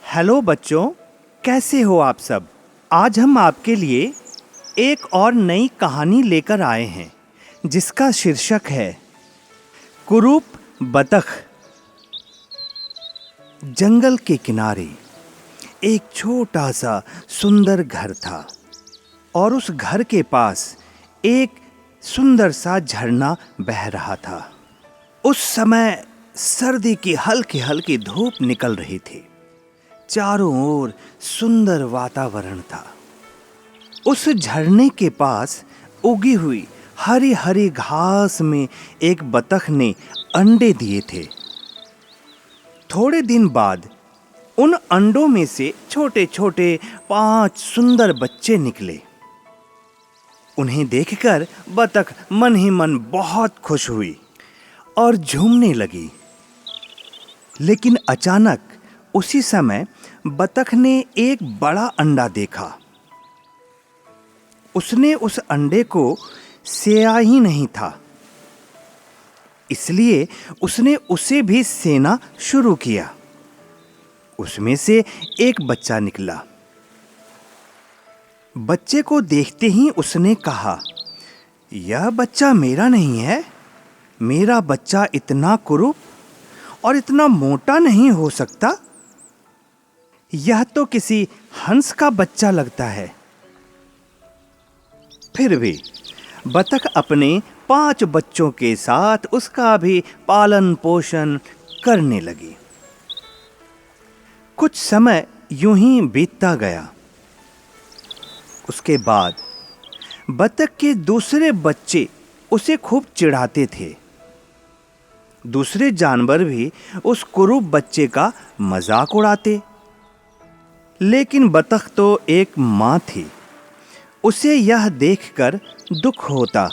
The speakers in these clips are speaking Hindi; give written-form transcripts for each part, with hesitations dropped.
हेलो बच्चों, कैसे हो आप सब। आज हम आपके लिए एक और नई कहानी लेकर आए हैं जिसका शीर्षक है कुरूप बतख। जंगल के किनारे एक छोटा सा सुंदर घर था और उस घर के पास एक सुंदर सा झरना बह रहा था। उस समय सर्दी की हल्की हल्की धूप निकल रही थी। चारों ओर सुंदर वातावरण था। उस झरने के पास उगी हुई हरी हरी घास में एक बतख ने अंडे दिए थे। थोड़े दिन बाद उन अंडों में से छोटे छोटे 5 सुंदर बच्चे निकले। उन्हें देखकर बतख मन ही मन बहुत खुश हुई और झूमने लगी। लेकिन अचानक उसी समय बतख ने एक बड़ा अंडा देखा। उसने उस अंडे को सेया ही नहीं था, इसलिए उसने उसे भी सेना शुरू किया। उसमें से एक बच्चा निकला। बच्चे को देखते ही उसने कहा, यह बच्चा मेरा नहीं है। मेरा बच्चा इतना कुरूप और इतना मोटा नहीं हो सकता। यह तो किसी हंस का बच्चा लगता है। फिर भी बतख अपने 5 बच्चों के साथ उसका भी पालन पोषण करने लगी। कुछ समय यूं ही बीतता गया। उसके बाद बतख के दूसरे बच्चे उसे खूब चिढ़ाते थे। दूसरे जानवर भी उस कुरूप बच्चे का मजाक उड़ाते। लेकिन बतख तो एक माँ थी। उसे यह देखकर दुख होता,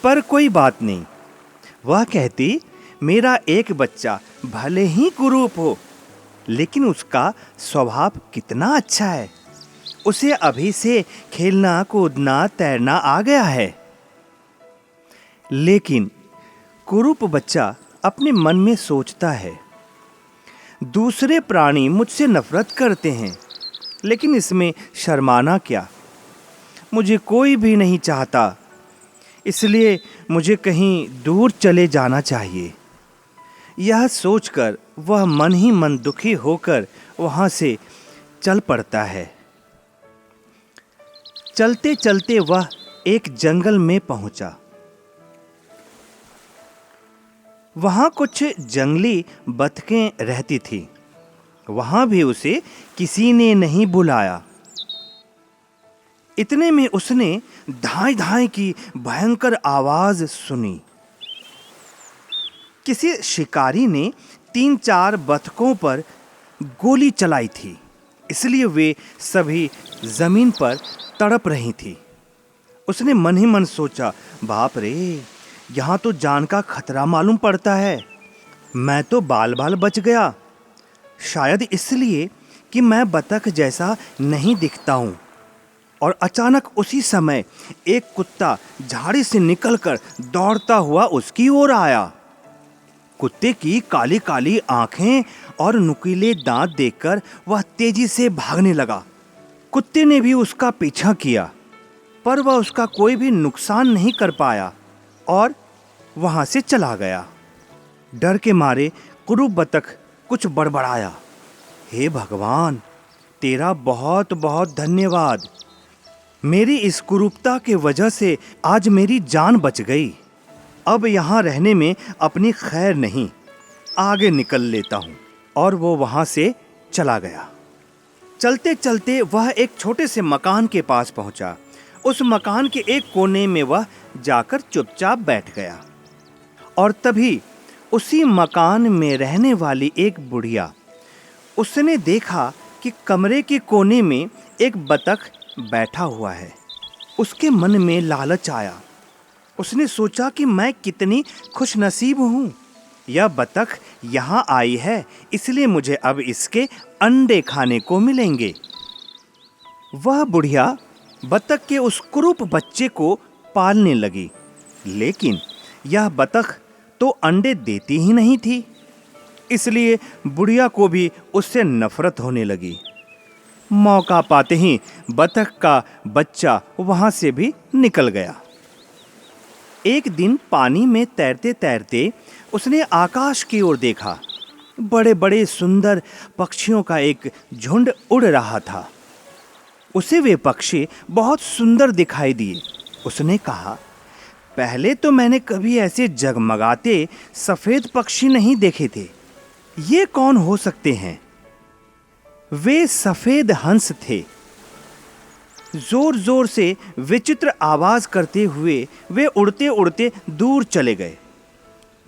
पर कोई बात नहीं। वह कहती, मेरा एक बच्चा भले ही कुरूप हो, लेकिन उसका स्वभाव कितना अच्छा है। उसे अभी से खेलना कूदना तैरना आ गया है। लेकिन कुरूप बच्चा अपने मन में सोचता है, दूसरे प्राणी मुझसे नफरत करते हैं, लेकिन इसमें शर्माना क्या। मुझे कोई भी नहीं चाहता, इसलिए मुझे कहीं दूर चले जाना चाहिए। यह सोचकर वह मन ही मन दुखी होकर वहां से चल पड़ता है। चलते चलते वह एक जंगल में पहुंचा। वहां कुछ जंगली बतखें रहती थी। वहां भी उसे किसी ने नहीं बुलाया। इतने में उसने धाई धाई की भयंकर आवाज सुनी। किसी शिकारी ने 3-4 बतखों पर गोली चलाई थी, इसलिए वे सभी जमीन पर तड़प रही थी। उसने मन ही मन सोचा, बाप रे, यहाँ तो जान का खतरा मालूम पड़ता है। मैं तो बाल बाल बच गया, शायद इसलिए कि मैं बतख जैसा नहीं दिखता हूँ। और अचानक उसी समय एक कुत्ता झाड़ी से निकलकर दौड़ता हुआ उसकी ओर आया। कुत्ते की काली काली आंखें और नुकीले दांत देखकर वह तेजी से भागने लगा। कुत्ते ने भी उसका पीछा किया, पर वह उसका कोई भी नुकसान नहीं कर पाया और वहां से चला गया। डर के मारे कुरूप बतख कुछ बड़बड़ाया, हे भगवान, तेरा बहुत बहुत धन्यवाद। मेरी इस कुरूपता के वजह से आज मेरी जान बच गई। अब यहाँ रहने में अपनी खैर नहीं, आगे निकल लेता हूँ। और वो वहाँ से चला गया। चलते चलते वह एक छोटे से मकान के पास पहुँचा। उस मकान के एक कोने में वह जाकर चुपचाप बैठ गया। और तभी उसी मकान में रहने वाली एक बुढ़िया, उसने देखा कि कमरे के कोने में एक बतख बैठा हुआ है। उसके मन में लालच आया। उसने सोचा कि मैं कितनी खुशनसीब हूँ। यह बतख यहाँ आई है, इसलिए मुझे अब इसके अंडे खाने को मिलेंगे। वह बुढ़िया बतख के उस कुरूप बच्चे को पालने लगी। लेकिन यह बतख तो अंडे देती ही नहीं थी, इसलिए बुढ़िया को भी उससे नफरत होने लगी। मौका पाते ही बतख का बच्चा वहां से भी निकल गया। एक दिन पानी में तैरते तैरते उसने आकाश की ओर देखा। बड़े बड़े सुंदर पक्षियों का एक झुंड उड़ रहा था। उसे वे पक्षी बहुत सुंदर दिखाई दिए। उसने कहा, पहले तो मैंने कभी ऐसे जगमगाते सफेद पक्षी नहीं देखे थे। ये कौन हो सकते हैं? वे सफेद हंस थे। जोर जोर से विचित्र आवाज करते हुए वे उड़ते उड़ते दूर चले गए।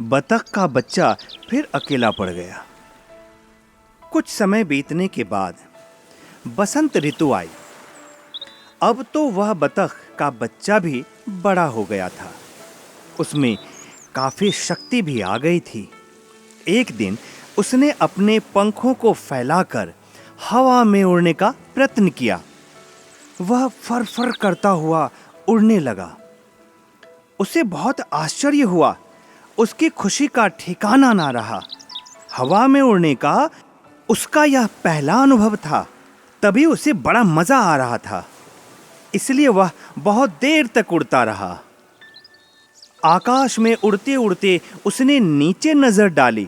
बतख का बच्चा फिर अकेला पड़ गया। कुछ समय बीतने के बाद बसंत ऋतु आई। अब तो वह बतख का बच्चा भी बड़ा हो गया था। उसमें काफी शक्ति भी आ गई थी। एक दिन उसने अपने पंखों को फैलाकर हवा में उड़ने का प्रयत्न किया। वह फर-फर करता हुआ उड़ने लगा। उसे बहुत आश्चर्य हुआ। उसकी खुशी का ठिकाना ना रहा। हवा में उड़ने का उसका यह पहला अनुभव था। तभी उसे बड़ा मजा आ रहा था। इसलिए वह बहुत देर तक उड़ता रहा। आकाश में उड़ते उड़ते उसने नीचे नजर डाली।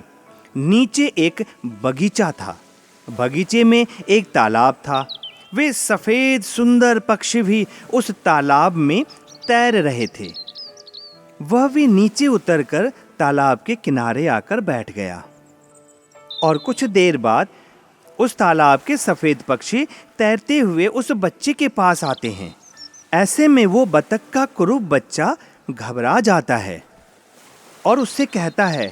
नीचे एक बगीचा था। बगीचे में एक तालाब था। वे सफेद सुंदर पक्षी भी उस तालाब में तैर रहे थे। वह भी नीचे उतरकर तालाब के किनारे आकर बैठ गया। और कुछ देर बाद उस तालाब के सफेद पक्षी तैरते हुए उस बच्चे के पास आते हैं। ऐसे में वो बतख का कुरूप बच्चा घबरा जाता है और उससे कहता है,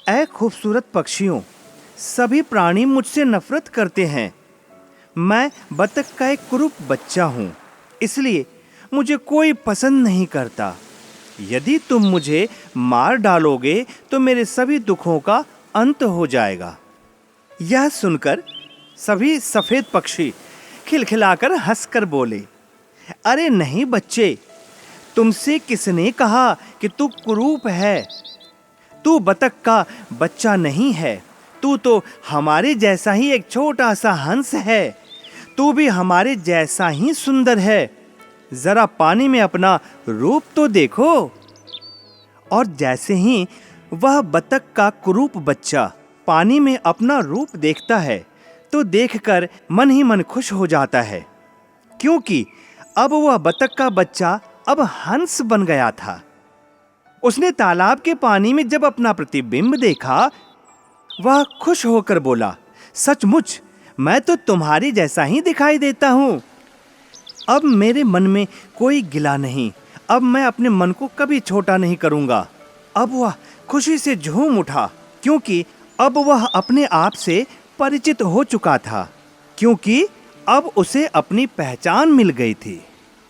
ऐ खूबसूरत पक्षियों, सभी प्राणी मुझसे नफरत करते हैं। मैं बतख का एक कुरूप बच्चा हूँ, इसलिए मुझे कोई पसंद नहीं करता। यदि तुम मुझे मार डालोगे तो मेरे सभी दुखों का अंत हो जाएगा। यह सुनकर सभी सफेद पक्षी खिलखिलाकर हंसकर बोले, अरे नहीं बच्चे, तुमसे किसने कहा कि तू कुरूप है? तू बतख का बच्चा नहीं है। तू तो हमारे जैसा ही एक छोटा सा हंस है। तू भी हमारे जैसा ही सुंदर है। जरा पानी में अपना रूप तो देखो। और जैसे ही वह बतख का कुरूप बच्चा पानी में अपना रूप देखता है तो देखकर मन ही मन खुश हो जाता है, क्योंकि अब वह बतख का बच्चा अब हंस बन गया था। उसने तालाब के पानी में जब अपना प्रतिबिंब देखा, वह खुश होकर बोला, सचमुच मैं तो तुम्हारी जैसा ही दिखाई देता हूँ। अब मेरे मन में कोई गिला नहीं। अब मैं अपने मन को कभी छोटा नहीं करूँगा। अब वह खुशी से झूम उठा, क्योंकि अब वह अपने आप से परिचित हो चुका था, क्योंकि अब उसे अपनी पहचान मिल गई थी।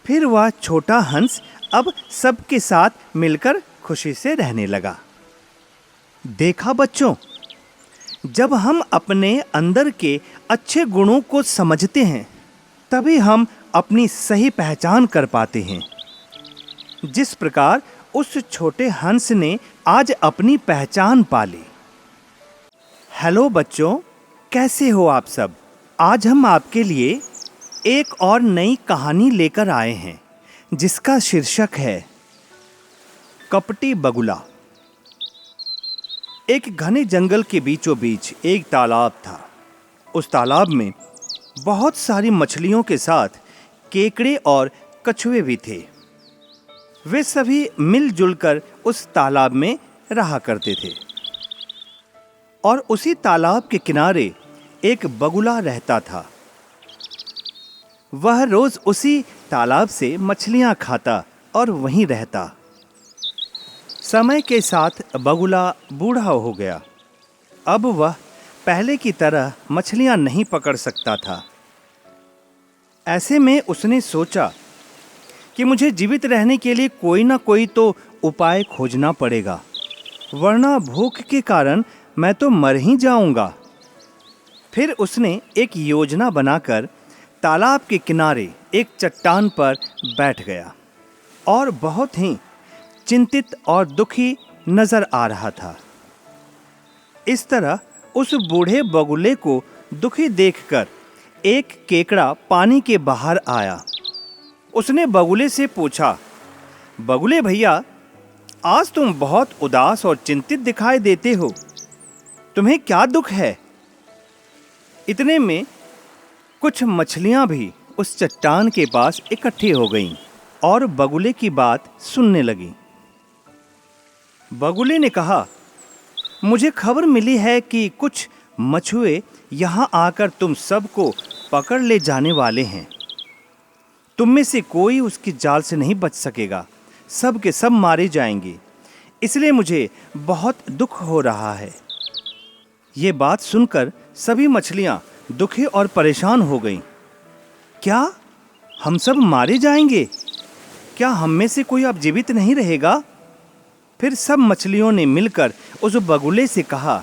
फिर वह छोटा हंस अब सबके साथ मिलकर खुशी से रहने लगा। देखा बच्चों, जब हम अपने अंदर के अच्छे गुणों को समझते हैं, तभी हम अपनी सही पहचान कर पाते हैं। जिस प्रकार उस छोटे हंस ने आज अपनी पहचान पा ली। हेलो बच्चों, कैसे हो आप सब? आज हम आपके लिए एक और नई कहानी लेकर आए हैं, जिसका शीर्षक है कपटी बगुला। एक घने जंगल के बीचों बीच एक तालाब था। उस तालाब में बहुत सारी मछलियों के साथ केकड़े और कछुए भी थे। वे सभी मिलजुल कर उस तालाब में रहा करते थे। और उसी तालाब के किनारे एक बगुला रहता था। वह रोज उसी तालाब से मछलियां खाता और वहीं रहता। समय के साथ बगुला बूढ़ा हो गया। अब वह पहले की तरह मछलियां नहीं पकड़ सकता था। ऐसे में उसने सोचा कि मुझे जीवित रहने के लिए कोई ना कोई तो उपाय खोजना पड़ेगा, वरना भूख के कारण मैं तो मर ही जाऊंगा। फिर उसने एक योजना बनाकर तालाब के किनारे एक चट्टान पर बैठ गया और बहुत ही चिंतित और दुखी नजर आ रहा था। इस तरह उस बूढ़े बगुले को दुखी देखकर एक केकड़ा पानी के बाहर आया। उसने बगुले से पूछा, बगुले भैया, आज तुम बहुत उदास और चिंतित दिखाई देते हो, तुम्हें क्या दुख है? इतने में कुछ मछलियां भी उस चट्टान के पास इकट्ठी हो गईं और बगुले की बात सुनने लगीं। बगुले ने कहा, मुझे खबर मिली है कि कुछ मछुए यहां आकर तुम सबको पकड़ ले जाने वाले हैं। तुम में से कोई उसकी जाल से नहीं बच सकेगा, सब के सब मारे जाएंगे। इसलिए मुझे बहुत दुख हो रहा है। ये बात सुनकर सभी मछलियां दुखी और परेशान हो गईं। क्या हम सब मारे जाएंगे? क्या हम में से कोई अब जीवित नहीं रहेगा? फिर सब मछलियों ने मिलकर उस बगुले से कहा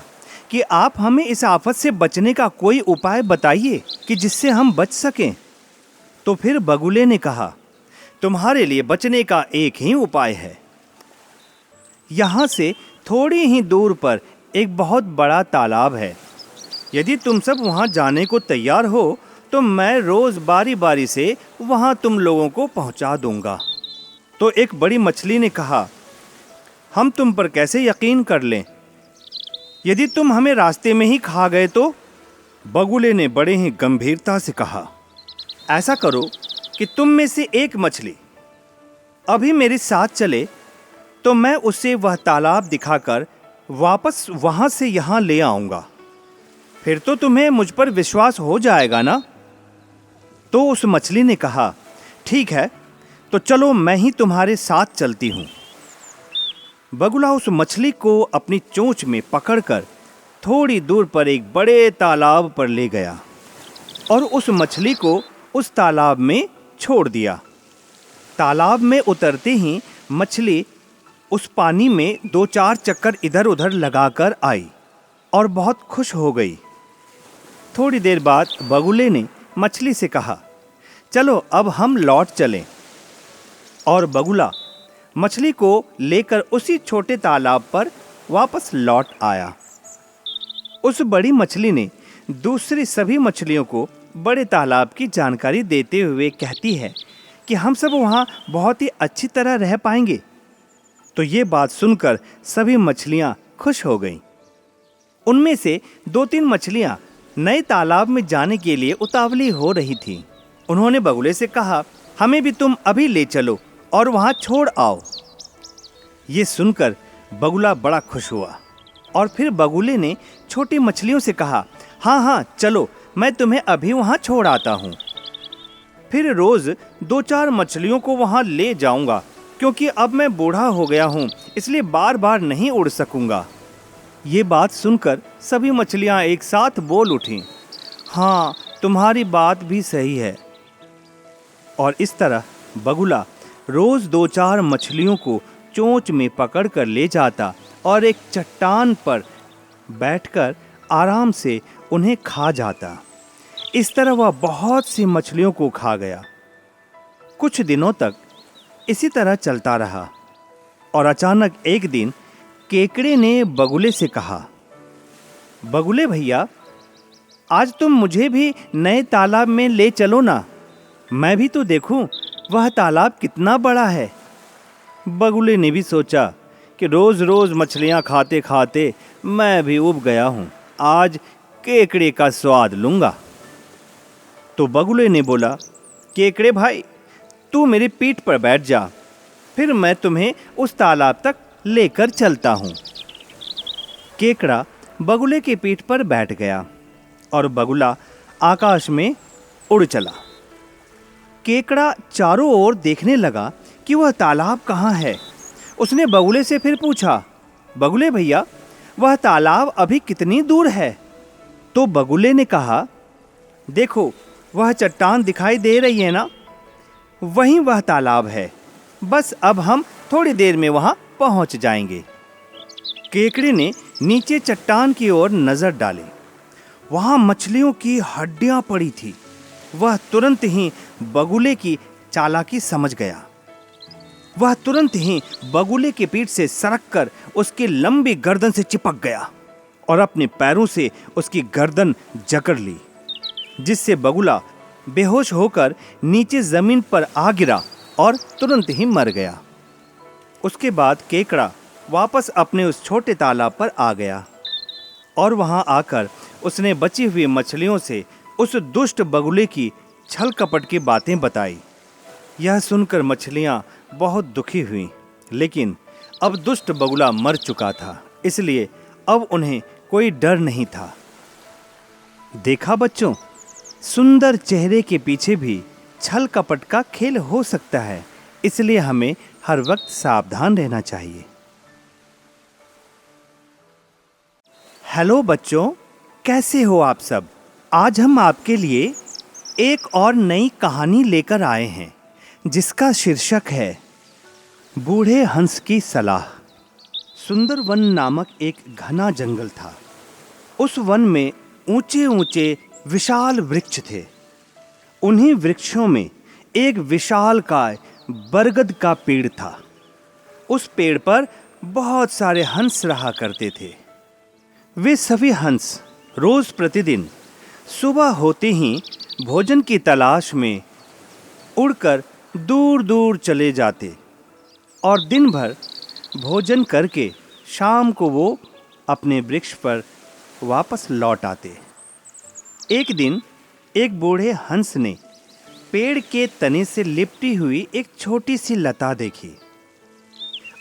कि आप हमें इस आफत से बचने का कोई उपाय बताइए कि जिससे हम बच सकें। तो फिर बगुले ने कहा, तुम्हारे लिए बचने का एक ही उपाय है। यहाँ से थोड़ी ही दूर पर एक बहुत बड़ा तालाब है। यदि तुम सब वहाँ जाने को तैयार हो तो मैं रोज बारी बारी से वहाँ तुम लोगों को पहुँचा दूंगा। तो एक बड़ी मछली ने कहा, हम तुम पर कैसे यकीन कर लें? यदि तुम हमें रास्ते में ही खा गए तो? बगुले ने बड़े ही गंभीरता से कहा, ऐसा करो कि तुम में से एक मछली अभी मेरे साथ चले तो मैं उसे वह तालाब दिखाकर वापस वहां से यहां ले आऊंगा। फिर तो तुम्हें मुझ पर विश्वास हो जाएगा ना? तो उस मछली ने कहा, ठीक है, तो चलो मैं ही तुम्हारे साथ चलती हूं। बगुला उस मछली को अपनी चोंच में पकड़कर थोड़ी दूर पर एक बड़े तालाब पर ले गया और उस मछली को उस तालाब में छोड़ दिया। तालाब में उतरते ही मछली उस पानी में 2-4 चक्कर इधर उधर लगाकर आई और बहुत खुश हो गई। थोड़ी देर बाद बगुले ने मछली से कहा, चलो अब हम लौट चलें। और बगुला मछली को लेकर उसी छोटे तालाब पर वापस लौट आया। उस बड़ी मछली ने दूसरी सभी मछलियों को बड़े तालाब की जानकारी देते हुए कहती है कि हम सब वहाँ बहुत ही अच्छी तरह रह पाएंगे। तो ये बात सुनकर सभी मछलियाँ खुश हो गईं। उनमें से 2-3 मछलियाँ नए तालाब में जाने के लिए उतावली हो रही थीं। उन्होंने बगुले से कहा, हमें भी तुम अभी ले चलो और वहाँ छोड़ आओ। ये सुनकर बगुला बड़ा खुश हुआ और फिर बगुले ने छोटी मछलियों से कहा, हाँ हाँ चलो, मैं तुम्हें अभी वहाँ छोड़ आता हूँ। फिर रोज 2-4 मछलियों को वहाँ ले जाऊँगा, क्योंकि अब मैं बूढ़ा हो गया हूँ, इसलिए बार बार नहीं उड़ सकूँगा। ये बात सुनकर सभी मछलियाँ एक साथ बोल उठीं, हाँ तुम्हारी बात भी सही है। और इस तरह बगुला रोज 2-4 मछलियों को चोंच में पकड़कर ले जाता और एक चट्टान पर बैठकर आराम से उन्हें खा जाता। इस तरह वह बहुत सी मछलियों को खा गया। कुछ दिनों तक इसी तरह चलता रहा और अचानक एक दिन केकड़े ने बगुले से कहा, बगुले भैया, आज तुम मुझे भी नए तालाब में ले चलो ना, मैं भी तो देखूं वह तालाब कितना बड़ा है। बगुले ने भी सोचा कि रोज रोज मछलियां खाते खाते मैं भी उब गया हूं, आज केकड़े का स्वाद लूंगा। तो बगुले ने बोला, केकड़े भाई, तू मेरी पीठ पर बैठ जा, फिर मैं तुम्हें उस तालाब तक लेकर चलता हूँ। केकड़ा बगुले की पीठ पर बैठ गया और बगुला आकाश में उड़ चला। केकड़ा चारों ओर देखने लगा कि वह तालाब कहाँ है। उसने बगुले से फिर पूछा, बगुले भैया, वह तालाब अभी कितनी दूर है? तो बगुले ने कहा, देखो वह चट्टान दिखाई दे रही है ना, वहीं वह तालाब है, बस अब हम थोड़ी देर में वहां पहुंच जाएंगे। केकड़े ने नीचे चट्टान की ओर नजर डाली। वहां मछलियों की हड्डियां पड़ी थी। वह तुरंत ही बगुले की चालाकी समझ गया। वह तुरंत ही बगुले की पीठ से सरक कर उसकी लंबी गर्दन से चिपक गया और अपने पैरों से उसकी गर्दन जकड़ ली, जिससे बगुला बेहोश होकर नीचे जमीन पर आ गिरा और तुरंत ही मर गया। उसके बाद केकड़ा वापस अपने उस छोटे तालाब पर आ गया और वहां आकर उसने बची हुई मछलियों से उस दुष्ट बगुले की छल कपट की बातें बताई। यह सुनकर मछलियां बहुत दुखी हुईं, लेकिन अब दुष्ट बगुला मर चुका था, इसलिए अब उन्हें कोई डर नहीं था। देखा बच्चों, सुंदर चेहरे के पीछे भी छल कपट का खेल हो सकता है, इसलिए हमें हर वक्त सावधान रहना चाहिए। हेलो बच्चों, कैसे हो आप सब? आज हम आपके लिए एक और नई कहानी लेकर आए हैं, जिसका शीर्षक है बूढ़े हंस की सलाह। सुंदरवन नामक एक घना जंगल था। उस वन में ऊंचे ऊंचे विशाल वृक्ष थे। उन्हीं वृक्षों में एक विशालकाय बरगद का पेड़ था। उस पेड़ पर बहुत सारे हंस रहा करते थे। वे सभी हंस रोज प्रतिदिन सुबह होते ही भोजन की तलाश में उड़कर दूर दूर चले जाते और दिन भर भोजन करके शाम को वो अपने वृक्ष पर वापस लौट आते। एक दिन एक बूढ़े हंस ने पेड़ के तने से लिपटी हुई एक छोटी सी लता देखी।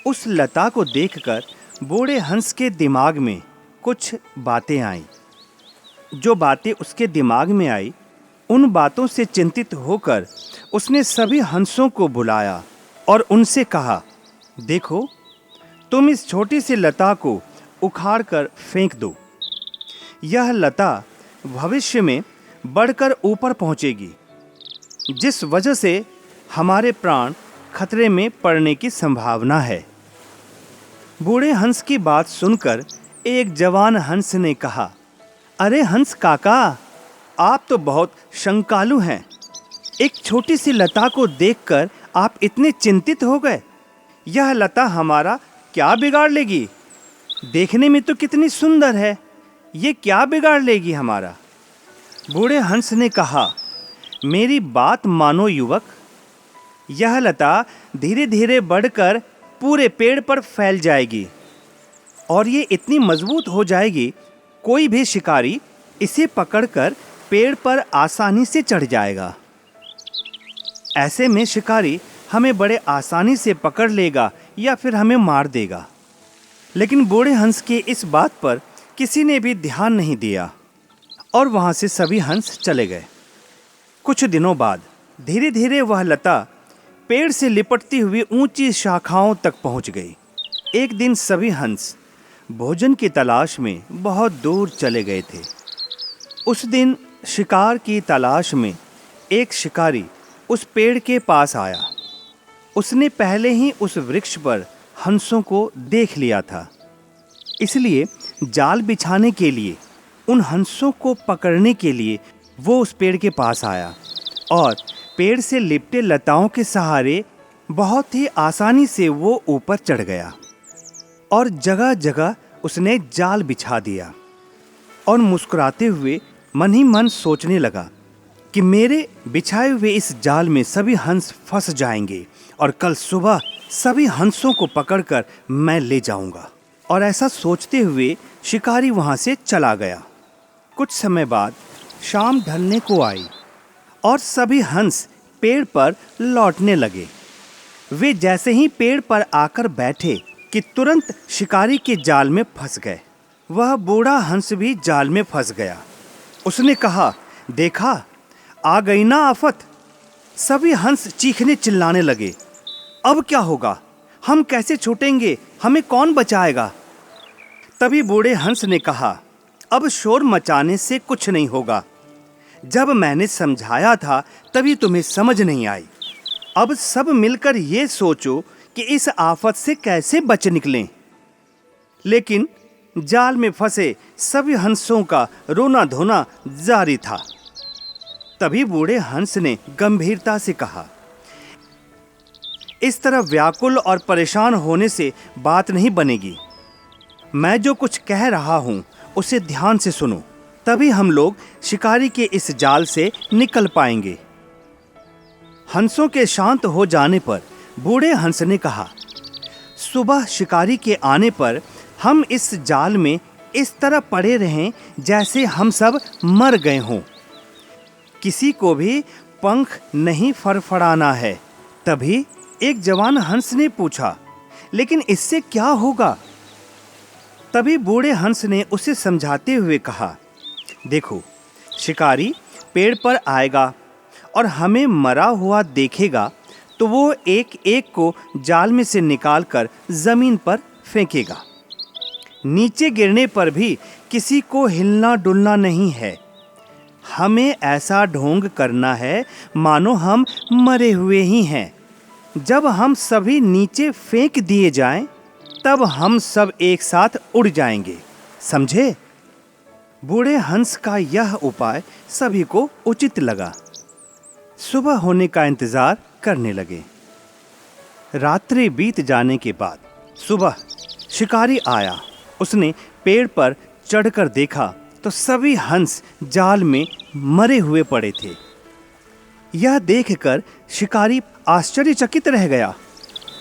उस लता को देखकर बूढ़े हंस के दिमाग में कुछ बातें आईं। जो बातें उसके दिमाग में आई, उन बातों से चिंतित होकर उसने सभी हंसों को बुलाया और उनसे कहा, देखो, तुम इस छोटी सी लता को उखाड़ कर फेंक दो। यह लता भविष्य में बढ़कर ऊपर पहुंचेगी, जिस वजह से हमारे प्राण खतरे में पड़ने की संभावना है। बूढ़े हंस की बात सुनकर एक जवान हंस ने कहा, अरे हंस काका, आप तो बहुत शंकालु हैं। एक छोटी सी लता को देखकर आप इतने चिंतित हो गए। यह लता हमारा क्या बिगाड़ लेगी? देखने में तो कितनी सुंदर है, ये क्या बिगाड़ लेगी हमारा? बूढ़े हंस ने कहा, मेरी बात मानो युवक, यह लता धीरे धीरे बढ़कर पूरे पेड़ पर फैल जाएगी और ये इतनी मजबूत हो जाएगी, कोई भी शिकारी इसे पकड़कर पेड़ पर आसानी से चढ़ जाएगा। ऐसे में शिकारी हमें बड़े आसानी से पकड़ लेगा या फिर हमें मार देगा। लेकिन बूढ़े हंस की इस बात पर किसी ने भी ध्यान नहीं दिया और वहां से सभी हंस चले गए। कुछ दिनों बाद धीरे धीरे वह लता पेड़ से लिपटती हुई ऊंची शाखाओं तक पहुंच गई। एक दिन सभी हंस भोजन की तलाश में बहुत दूर चले गए थे। उस दिन शिकार की तलाश में एक शिकारी उस पेड़ के पास आया। उसने पहले ही उस वृक्ष पर हंसों को देख लिया था, इसलिए जाल बिछाने के लिए, उन हंसों को पकड़ने के लिए वो उस पेड़ के पास आया और पेड़ से लिपटे लताओं के सहारे बहुत ही आसानी से वो ऊपर चढ़ गया और जगह जगह उसने जाल बिछा दिया और मुस्कुराते हुए मन ही मन सोचने लगा कि मेरे बिछाए हुए इस जाल में सभी हंस फंस जाएंगे और कल सुबह सभी हंसों को पकड़कर मैं ले जाऊंगा। और ऐसा सोचते हुए शिकारी वहां से चला गया। कुछ समय बाद शाम ढलने को आई और सभी हंस पेड़ पर लौटने लगे। वे जैसे ही पेड़ पर आकर बैठे कि तुरंत शिकारी के जाल में फंस गए। वह बूढ़ा हंस भी जाल में फंस गया। उसने कहा, देखा, आ गई ना आफत। सभी हंस चीखने चिल्लाने लगे, अब क्या होगा? हम कैसे छूटेंगे? हमें कौन बचाएगा? तभी बूढ़े हंस ने कहा, अब शोर मचाने से कुछ नहीं होगा। जब मैंने समझाया था तभी तुम्हें समझ नहीं आई। अब सब मिलकर ये सोचो कि इस आफत से कैसे बच निकलें। लेकिन जाल में फंसे सभी हंसों का रोना धोना जारी था। तभी बूढ़े हंस ने गंभीरता से कहा, इस तरह व्याकुल और परेशान होने से बात नहीं बनेगी। मैं जो कुछ कह रहा हूं उसे ध्यान से सुनो, तभी हम लोग शिकारी के इस जाल से निकल पाएंगे। हंसों के शांत हो जाने पर बूढ़े हंस ने कहा, सुबह शिकारी के आने पर हम इस जाल में इस तरह पड़े रहें जैसे हम सब मर गए हों। किसी को भी पंख नहीं फड़फड़ाना है। तभी एक जवान हंस ने पूछा, लेकिन इससे क्या होगा? तभी बूढ़े हंस ने उसे समझाते हुए कहा, देखो, शिकारी पेड़ पर आएगा और हमें मरा हुआ देखेगा तो वो एक एक को जाल में से निकालकर जमीन पर फेंकेगा। नीचे गिरने पर भी किसी को हिलना डुलना नहीं है। हमें ऐसा ढोंग करना है मानो हम मरे हुए ही हैं। जब हम सभी नीचे फेंक दिए जाएं, तब हम सब एक साथ उड़ जाएंगे, समझे? बूढ़े हंस का यह उपाय सभी को उचित लगा। सुबह होने का इंतजार करने लगे। रात्रि बीत जाने के बाद सुबह शिकारी आया। उसने पेड़ पर चढ़कर देखा तो सभी हंस जाल में मरे हुए पड़े थे। यह देखकर शिकारी आश्चर्यचकित रह गया।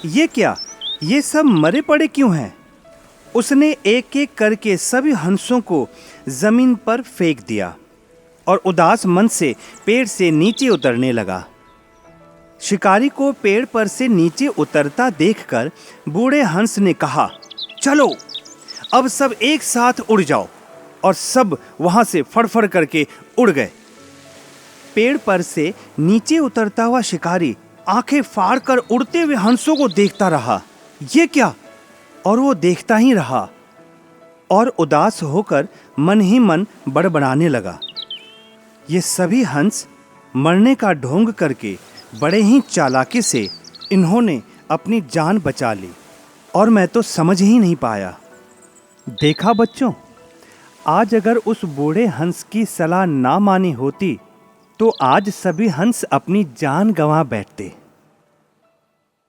ये क्या? ये सब मरे पड़े क्यों हैं? उसने एक एक करके सभी हंसों को जमीन पर फेंक दिया और उदास मन से पेड़ से नीचे उतरने लगा। शिकारी को पेड़ पर से नीचे उतरता देखकर बूढ़े हंस ने कहा, चलो अब सब एक साथ उड़ जाओ। और सब वहां से फड़फड़ करके उड़ गए। पेड़ पर से नीचे उतरता हुआ शिकारी आंखें फाड़कर उड़ते हुए हंसों को देखता रहा। ये क्या? और वो देखता ही रहा और उदास होकर मन ही मन बड़बड़ाने लगा। ये सभी हंस मरने का ढोंग करके बड़े ही चालाकी से इन्होंने अपनी जान बचा ली और मैं तो समझ ही नहीं पाया। देखा बच्चों, आज अगर उस बूढ़े हंस की सलाह ना मानी होती तो आज सभी हंस अपनी जान गंवा बैठते।